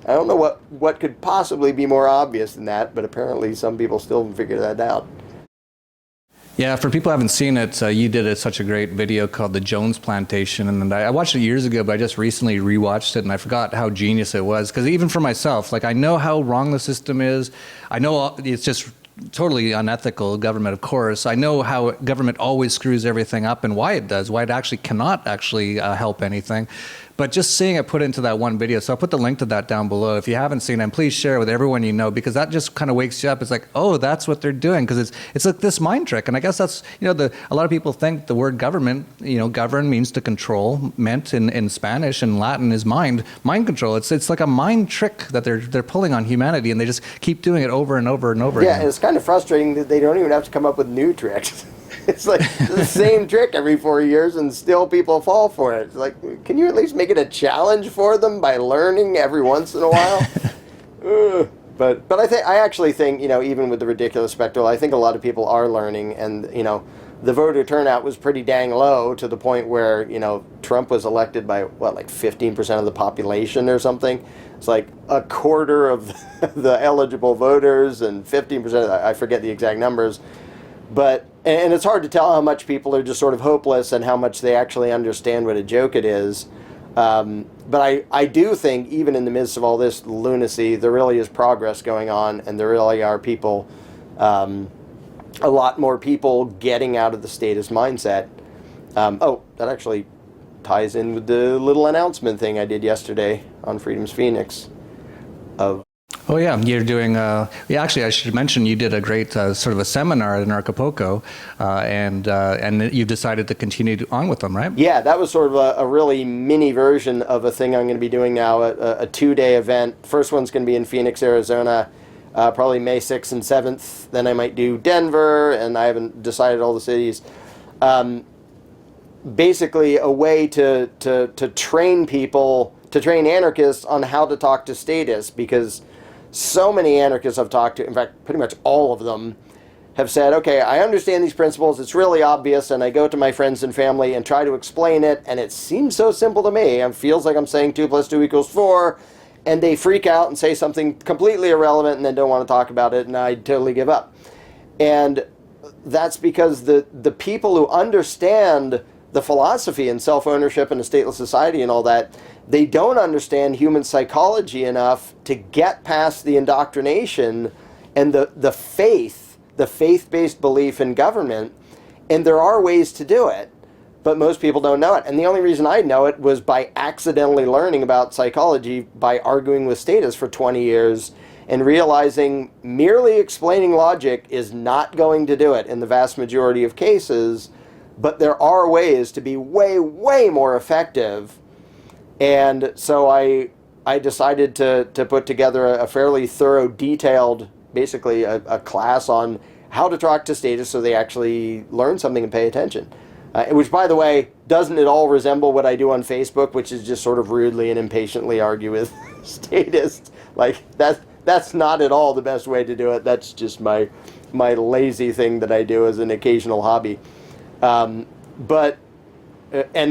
I don't know what could possibly be more obvious than that, but apparently some people still haven't figured that out.
Yeah, for people who haven't seen it, you did such a great video called The Jones Plantation, and I watched it years ago, but I just recently rewatched it, and I forgot how genius it was, because even for myself, like, I know how wrong the system is. I know it's just totally unethical, government, of course. I know how government always screws everything up and why it does, why it actually cannot actually help anything. But just seeing it put into that one video, so I'll put the link to that down below. If you haven't seen it, please share it with everyone you know, because that just kind of wakes you up. It's like, oh, that's what they're doing, because it's like this mind trick. And I guess that's, a lot of people think the word government, govern means to control, meant in Spanish and Latin is mind control. It's like a mind trick that they're pulling on humanity, and they just keep doing it over and over and over again.
Yeah, it's kind of frustrating that they don't even have to come up with new tricks. It's like the same trick every 4 years, and still people fall for it. It's like, can you at least make it a challenge for them by learning every once in a while? But I actually think, even with the ridiculous spectacle, I think a lot of people are learning, and the voter turnout was pretty dang low, to the point where, Trump was elected by, like 15% of the population or something. It's like a quarter of the eligible voters and 15%, I forget the exact numbers. But, and it's hard to tell how much people are just sort of hopeless and how much they actually understand what a joke it is. But I do think, even in the midst of all this lunacy, there really is progress going on, and there really are people, a lot more people getting out of the statist mindset. That actually ties in with the little announcement thing I did yesterday on Freedom's Phoenix.
Oh yeah, you're doing. Actually, I should mention you did a great sort of a seminar at Anarchapulco, and you've decided to continue on with them, right?
Yeah, that was sort of a really mini version of a thing I'm going to be doing now, a 2-day event. First one's going to be in Phoenix, Arizona, probably May 6th and 7th. Then I might do Denver, and I haven't decided all the cities. Basically, a way to train people, to train anarchists on how to talk to statists, because so many anarchists I've talked to, in fact, pretty much all of them, have said, okay, I understand these principles, it's really obvious, and I go to my friends and family and try to explain it, and it seems so simple to me. It feels like I'm saying 2 + 2 = 4, and they freak out and say something completely irrelevant and then don't want to talk about it, and I totally give up. And that's because the people who understand the philosophy and self-ownership and a stateless society and all that, they don't understand human psychology enough to get past the indoctrination and the faith-based belief in government. And there are ways to do it, but most people don't know it. And the only reason I know it was by accidentally learning about psychology by arguing with statists for 20 years and realizing merely explaining logic is not going to do it in the vast majority of cases, but there are ways to be way, way more effective. And so I decided to put together a fairly thorough, detailed, basically a class on how to talk to statists so they actually learn something and pay attention. Which, by the way, doesn't at all resemble what I do on Facebook, which is just sort of rudely and impatiently argue with statists. Like, that's not at all the best way to do it. That's just my lazy thing that I do as an occasional hobby. And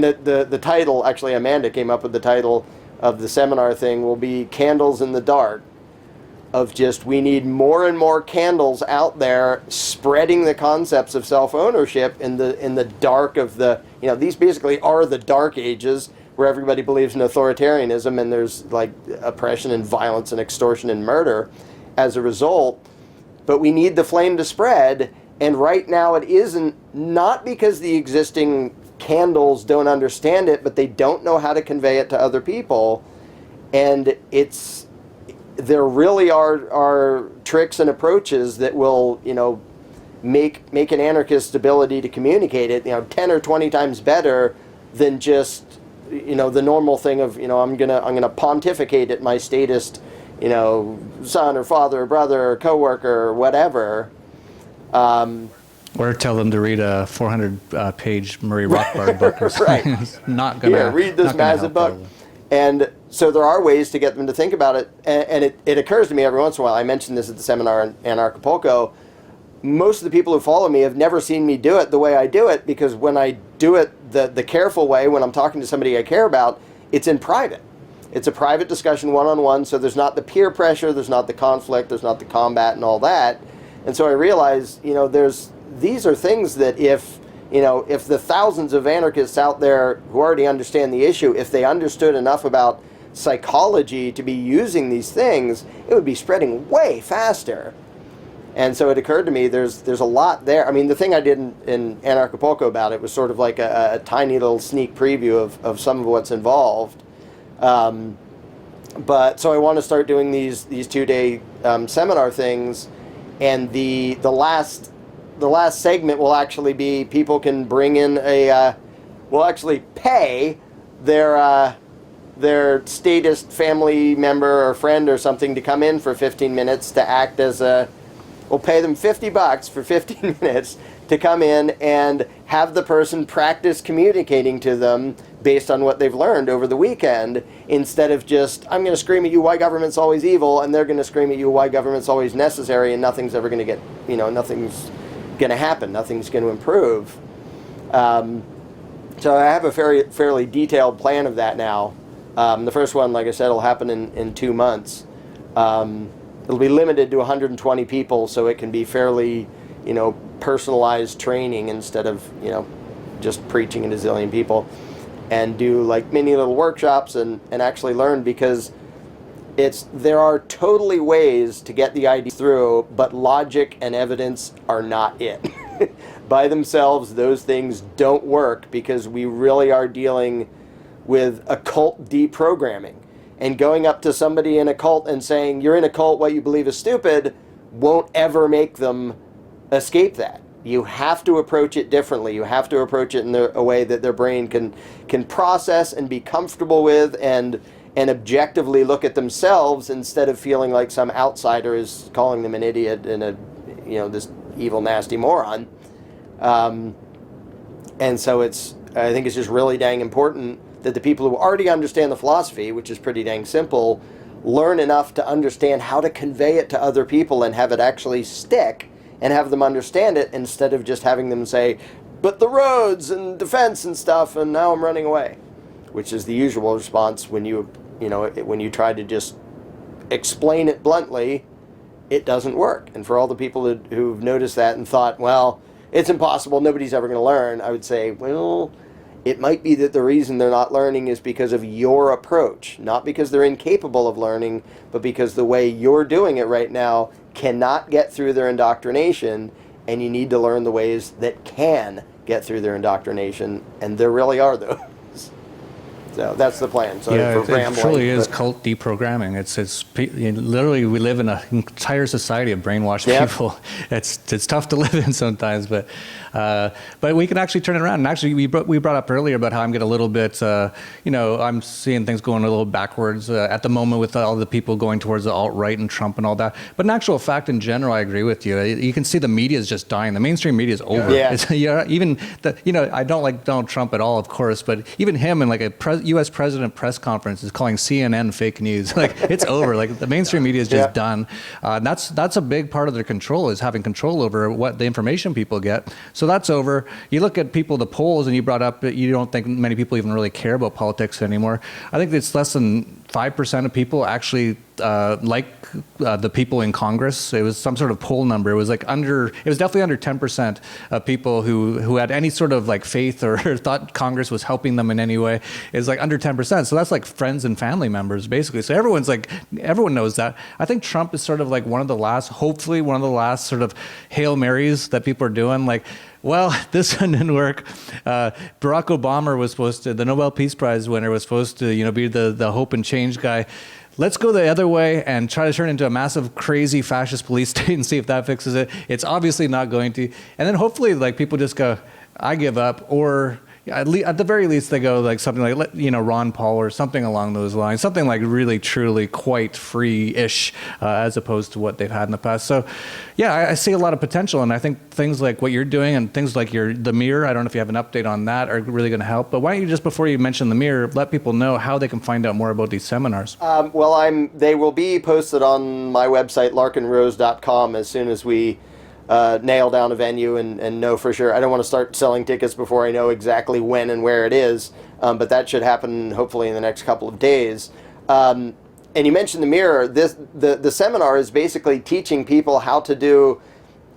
the title, actually Amanda came up with the title of the seminar thing, will be Candles in the Dark, of just, we need more and more candles out there spreading the concepts of self-ownership in the dark of these basically are the dark ages, where everybody believes in authoritarianism and there's like oppression and violence and extortion and murder as a result. But we need the flame to spread, and right now it isn't, not because the existing candles don't understand it, but they don't know how to convey it to other people. And there really are tricks and approaches that will, make an anarchist's ability to communicate it, 10 or 20 times better than just, the normal thing of, I'm gonna pontificate at my statist, son or father or brother or coworker or whatever.
Or tell them to read a 400-page Murray Rothbard book or something.
Right.
It's not gonna.
Yeah, read this massive book. And so there are ways to get them to think about it. And it occurs to me every once in a while, I mentioned this at the seminar in Anarchapulco, most of the people who follow me have never seen me do it the way I do it, because when I do it the careful way, when I'm talking to somebody I care about, it's in private. It's a private discussion, one-on-one, so there's not the peer pressure, there's not the conflict, there's not the combat and all that. And so I realize, these are things that if the thousands of anarchists out there who already understand the issue, if they understood enough about psychology to be using these things, it would be spreading way faster. And so it occurred to me there's a lot there. I mean, the thing I did in Anarchapulco about it was sort of like a tiny little sneak preview of some of what's involved. But so I want to start doing these 2-day seminar things, and the last segment will actually be people can bring in will actually pay their statist family member or friend or something to come in for 15 minutes to act as we'll pay them $50 for 15 minutes to come in and have the person practice communicating to them based on what they've learned over the weekend, instead of just, I'm going to scream at you why government's always evil, and they're going to scream at you why government's always necessary, and nothing's ever going to get, nothing's going to happen. Nothing's going to improve. So I have a fairly detailed plan of that now. The first one, like I said, will happen in 2 months. It'll be limited to 120 people, so it can be fairly, personalized training instead of, just preaching at a zillion people, and do like mini little workshops and actually learn, because there are totally ways to get the idea through, but logic and evidence are not it. By themselves, those things don't work, because we really are dealing with occult deprogramming. And going up to somebody in a cult and saying, you're in a cult, what you believe is stupid, won't ever make them escape that. You have to approach it differently. You have to approach it in a way that their brain can process and be comfortable with, and objectively look at themselves, instead of feeling like some outsider is calling them an idiot and this evil, nasty moron. And so I think it's just really dang important that the people who already understand the philosophy, which is pretty dang simple, learn enough to understand how to convey it to other people and have it actually stick, and have them understand it, instead of just having them say, but the roads and defense and stuff, and now I'm running away, which is the usual response when you try to just explain it bluntly. It doesn't work. And for all the people who've noticed that and thought, well, it's impossible, nobody's ever going to learn, I would say, well, it might be that the reason they're not learning is because of your approach, not because they're incapable of learning, but because the way you're doing it right now cannot get through their indoctrination, and you need to learn the ways that can get through their indoctrination, and there really are those. So that's the plan. So
yeah,
for
it truly is cult deprogramming. It's literally, we live in an entire society of brainwashed people. It's tough to live in sometimes, but we can actually turn it around. And actually, we brought up earlier about how I'm getting a little bit, I'm seeing things going a little backwards at the moment with all the people going towards the alt-right and Trump and all that. But in actual fact, in general, I agree with you. You can see the media is just dying. The mainstream media is over.
Yeah.
Even I don't like Donald Trump at all, of course, but even him in like a U.S. president press conference is calling CNN fake news. Like, it's over. Like, the mainstream media is just done. That's a big part of their control, is having control over what the information people get. So that's over. You look at the polls, and you brought up that you don't think many people even really care about politics anymore. I think it's less than 5% of people actually the people in Congress. It was some sort of poll number. It was definitely under 10% of people who had any sort of like faith or thought Congress was helping them in any way. It's like under 10%. So that's like friends and family members, basically. So everyone knows that. I think Trump is sort of like hopefully one of the last sort of Hail Marys that people are doing. Like, well, this one didn't work. Barack Obama the Nobel Peace Prize winner was supposed to, be the hope and change guy. Let's go the other way and try to turn it into a massive, crazy fascist police state and see if that fixes it. It's obviously not going to. And then hopefully, like, people just go, I give up, or at the very least, they go like something like, Ron Paul or something along those lines, something like really, truly quite free-ish, as opposed to what they've had in the past. So, yeah, I see a lot of potential, and I think things like what you're doing and things like the mirror, I don't know if you have an update on that, are really going to help. But why don't you just, before you mention the mirror, let people know how they can find out more about these seminars?
They will be posted on my website, larkenrose.com, as soon as we nail down a venue and know for sure. I don't want to start selling tickets before I know exactly when and where it is, but that should happen hopefully in the next couple of days. And you mentioned the mirror. The seminar is basically teaching people how to do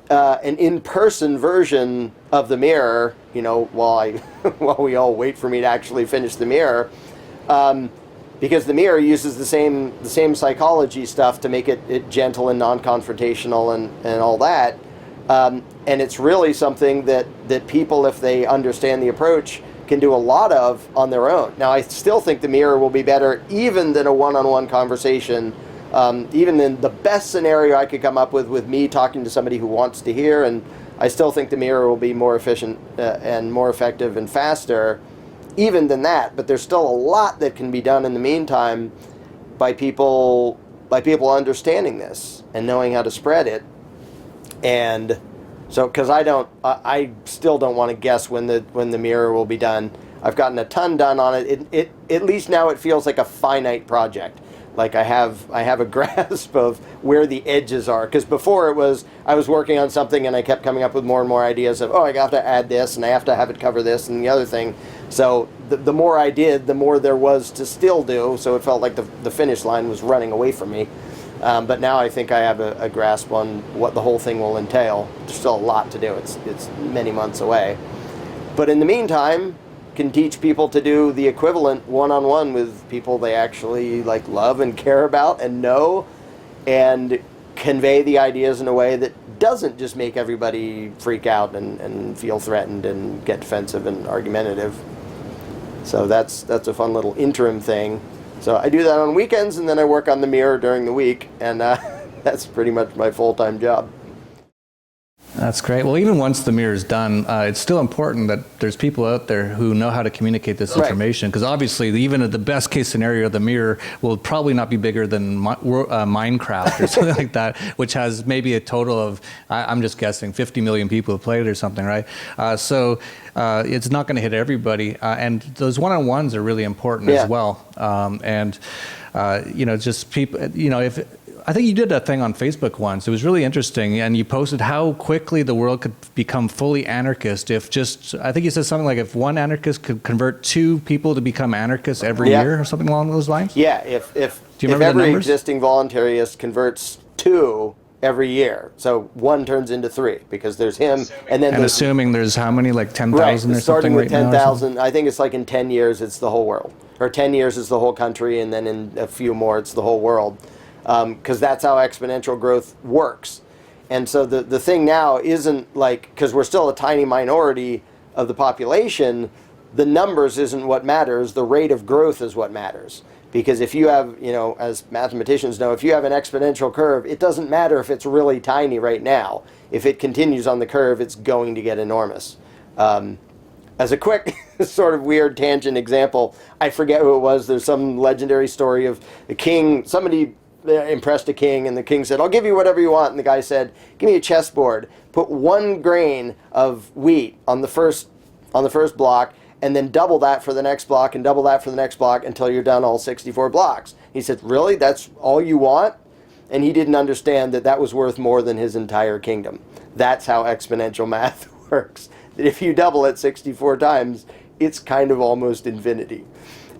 an in-person version of the mirror, while we all wait for me to actually finish the mirror. Because the mirror uses the same psychology stuff to make it gentle and non-confrontational and all that. And it's really something that people, if they understand the approach, can do a lot of on their own. Now, I still think the mirror will be better even than a one-on-one conversation, even in the best scenario I could come up with me talking to somebody who wants to hear, and I still think the mirror will be more efficient and more effective and faster even than that. But there's still a lot that can be done in the meantime by people understanding this and knowing how to spread it. And so, because I still don't want to guess when the mirror will be done. I've gotten a ton done on it. It at least now it feels like a finite project. Like I have a grasp of where the edges are. Because before I was working on something and I kept coming up with more and more ideas of, I have to add this and I have to have it cover this and the other thing. So the more I did, the more there was to still do. So it felt like the finish line was running away from me. But now I think I have a grasp on what the whole thing will entail. There's still a lot to do. It's many months away. But in the meantime, can teach people to do the equivalent one-on-one with people they actually like love and care about and know, and convey the ideas in a way that doesn't just make everybody freak out and feel threatened and get defensive and argumentative. So that's a fun little interim thing. So I do that on weekends, and then I work on the mirror during the week, and that's pretty much my full-time job.
That's great. Well, even once the mirror is done, it's still important that there's people out there who know how to communicate this information. Because obviously, even at the best case scenario, the mirror will probably not be bigger than Minecraft or something like that, which has maybe a total of, I'm just guessing, 50 million people who played it or something, right? So it's not going to hit everybody. And those one-on-ones are really important as well. Just people, if I think you did a thing on Facebook once. It was really interesting, and you posted how quickly the world could become fully anarchist if I think you said something like if one anarchist could convert 2 people to become anarchists every year or something along those lines?
Yeah, if every existing voluntarist converts 2 every year, so 1 turns into 3 because there's him, and then
assuming there's how many, like 10,000
or
something
starting with
right now?
10,000, I think it's like in 10 years it's the whole world, or 10 years is the whole country, and then in a few more it's the whole world. Because that's how exponential growth works. And so the thing now isn't like, because we're still a tiny minority of the population, the numbers isn't what matters, the rate of growth is what matters. Because if you have, as mathematicians know, if you have an exponential curve, it doesn't matter if it's really tiny right now. If it continues on the curve, it's going to get enormous. As a quick sort of weird tangent example, I forget who it was, there's some legendary story of the king, somebody impressed a king, and the king said, I'll give you whatever you want, and the guy said, give me a chessboard, put 1 grain of wheat on the first block, and then double that for the next block, and double that for the next block until you're done all 64 blocks. He said, really? That's all you want? And he didn't understand that was worth more than his entire kingdom. That's how exponential math works. That if you double it 64 times, it's kind of almost infinity.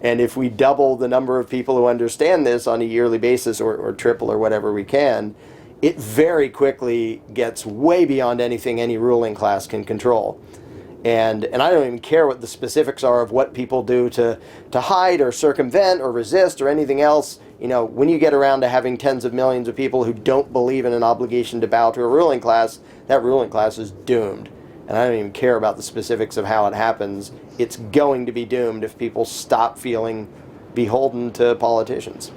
And if we double the number of people who understand this on a yearly basis, or triple or whatever we can, it very quickly gets way beyond anything any ruling class can control. And I don't even care what the specifics are of what people do to hide or circumvent or resist or anything else. When you get around to having tens of millions of people who don't believe in an obligation to bow to a ruling class, that ruling class is doomed. And I don't even care about the specifics of how it happens. It's going to be doomed if people stop feeling beholden to politicians.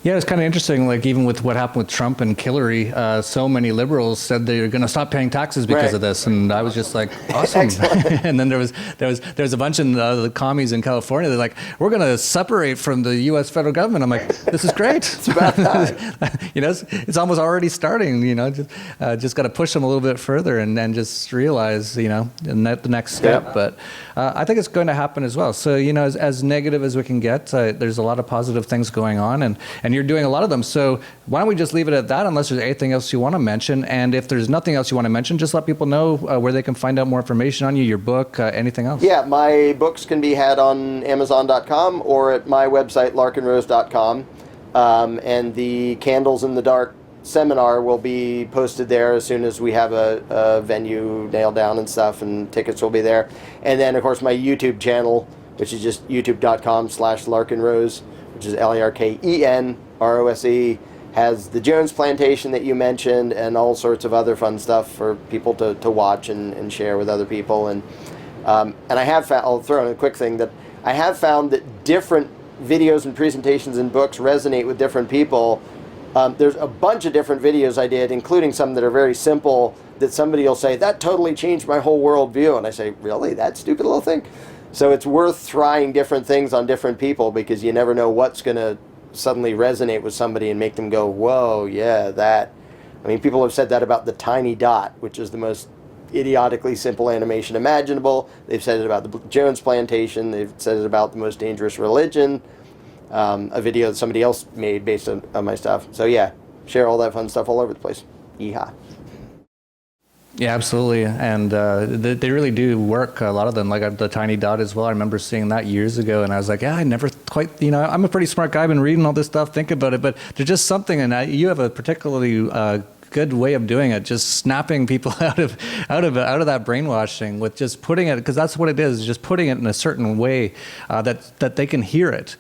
Yeah, it's kind of interesting, like even with what happened with Trump and Hillary, so many liberals said they're going to stop paying taxes because of this, and I was just like, awesome. And then there was a bunch of the commies in California. They're like, we're going to separate from the U.S. federal government. I'm like, this is great.
It's about time.
It's almost already starting. Just got to push them a little bit further and then just realize, the next step.
Yeah.
But I think it's going to happen as well. So as negative as we can get, there's a lot of positive things going on, and you're doing a lot of them. So why don't we just leave it at that, unless there's anything else you want to mention? And if there's nothing else you want to mention, just let people know where they can find out more information on you, your book, anything else.
Yeah, my books can be had on Amazon.com or at my website, larkenrose.com. And the Candles in the Dark seminar will be posted there as soon as we have a venue nailed down and stuff, and tickets will be there. And then, of course, my YouTube channel, which is just youtube.com/LarkenRose, which is LARKENROSE, has the Jones Plantation that you mentioned and all sorts of other fun stuff for people to watch and share with other people. And I have found, I'll throw in a quick thing, that I have found that different videos and presentations and books resonate with different people. There's a bunch of different videos I did, including some that are very simple, that somebody will say, that totally changed my whole worldview. And I say, really? That stupid little thing? So it's worth trying different things on different people, because you never know what's going to suddenly resonate with somebody and make them go, whoa, yeah, that. I mean, people have said that about the tiny dot, which is the most idiotically simple animation imaginable. They've said it about the Jones Plantation. They've said it about the most dangerous religion. a video that somebody else made based on my stuff. So yeah, share all that fun stuff all over the place. Yeehaw.
Yeah, absolutely. And they really do work, a lot of them, like the Tiny Dot as well. I remember seeing that years ago, and I was like, yeah, I never quite, I'm a pretty smart guy. I've been reading all this stuff, thinking about it, but there's just something, and you have a particularly good way of doing it, just snapping people out of that brainwashing with just putting it, because that's what it is, just putting it in a certain way that they can hear it,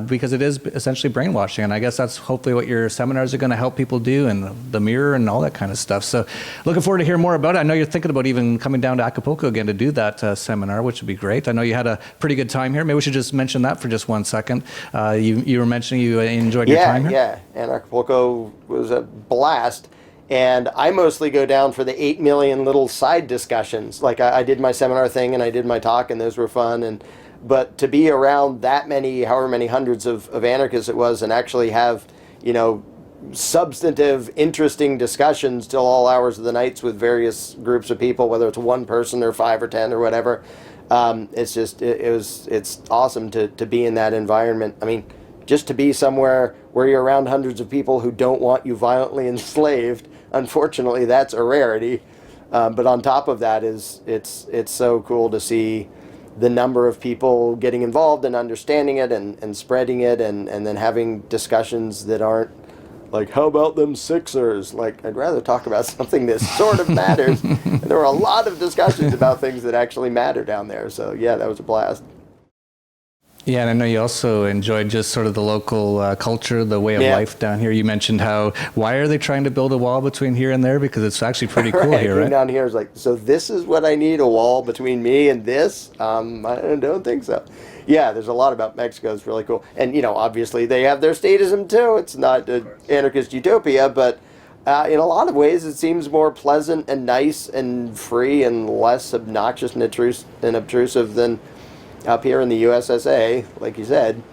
because it is essentially brainwashing. And I guess that's hopefully what your seminars are going to help people do, and the mirror and all that kind of stuff. So looking forward to hear more about it. I know you're thinking about even coming down to Acapulco again to do that seminar, which would be great. I know you had a pretty good time here. Maybe we should just mention that for just 1 second. You were mentioning you enjoyed your time here?
Yeah, Anarchapulco was a blast. And I mostly go down for the 8 million little side discussions. Like I did my seminar thing and I did my talk, and those were fun. But to be around that many, however many hundreds of anarchists it was, and actually have, substantive, interesting discussions till all hours of the nights with various groups of people, whether it's one person or 5 or 10 or whatever. It's awesome to be in that environment. I mean, just to be somewhere where you're around hundreds of people who don't want you violently enslaved. Unfortunately, that's a rarity. But on top of that, it's so cool to see the number of people getting involved and understanding it and spreading it, and then having discussions that aren't like, how about them Sixers? Like, I'd rather talk about something that sort of matters. And there were a lot of discussions about things that actually matter down there. So yeah, that was a blast.
Yeah, and I know you also enjoyed just sort of the local culture, the way of life down here. You mentioned why are they trying to build a wall between here and there? Because it's actually pretty cool here, right?
Down here is like, so this is what I need, a wall between me and this? I don't think so. Yeah, there's a lot about Mexico that's really cool. And, obviously they have their statism too. It's not an anarchist utopia, but in a lot of ways it seems more pleasant and nice and free and less obnoxious and obtrusive than up here in the USSA, like you said.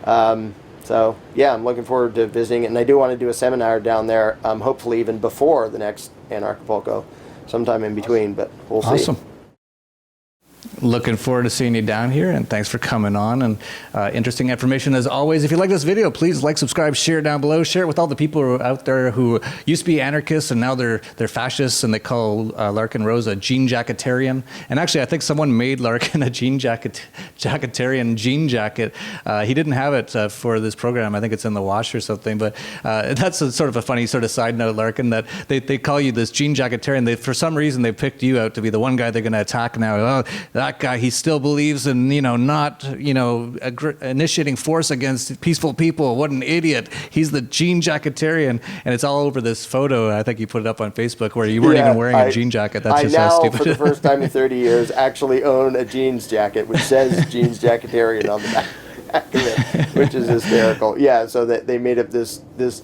So yeah, I'm looking forward to visiting it, and I do want to do a seminar down there, hopefully even before the next Anarchapulco, sometime in between, but we'll see.
Awesome. Looking forward to seeing you down here, and thanks for coming on, and interesting information as always. If you like this video, please like, subscribe, share down below, share it with all the people who are out there who used to be anarchists and now they're fascists, and they call Larken Rose a Jeanjacketarian. And actually, I think someone made Larken a Jeanjacketarian jean jacket. He didn't have it for this program. I think it's in the wash or something, but that's a sort of a funny sort of side note, Larken, that they call you this Jeanjacketarian. For some reason, they picked you out to be the one guy they're going to attack now. Oh, that guy, he still believes in, not, initiating force against peaceful people. What an idiot. He's the Jeanjacketarian. And it's all over this photo. I think you put it up on Facebook where you weren't even wearing a jean jacket. That's just so stupid.
For the first time in 30 years, actually own a jeans jacket, which says Jeanjacketarian on the back of it, which is hysterical. Yeah, so that they made up this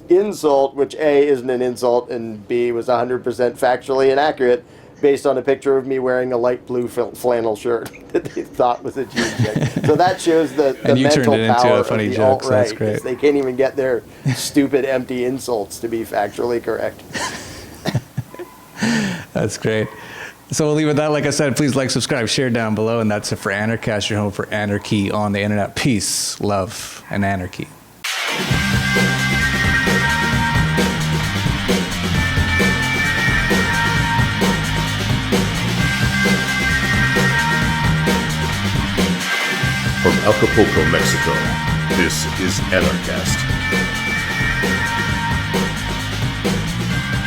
insult, which A, isn't an insult, and B, was 100% factually inaccurate, based on a picture of me wearing a light blue flannel shirt that they thought was a jean jacket. So that shows the mental power of the alt-right. That's they can't even get their stupid, empty insults to be factually correct.
That's great. So we'll leave it at that. Like I said, please like, subscribe, share down below. And that's it for Anarchast, your home for anarchy on the internet. Peace, love, and anarchy.
From Acapulco, Mexico, this is Anarchast.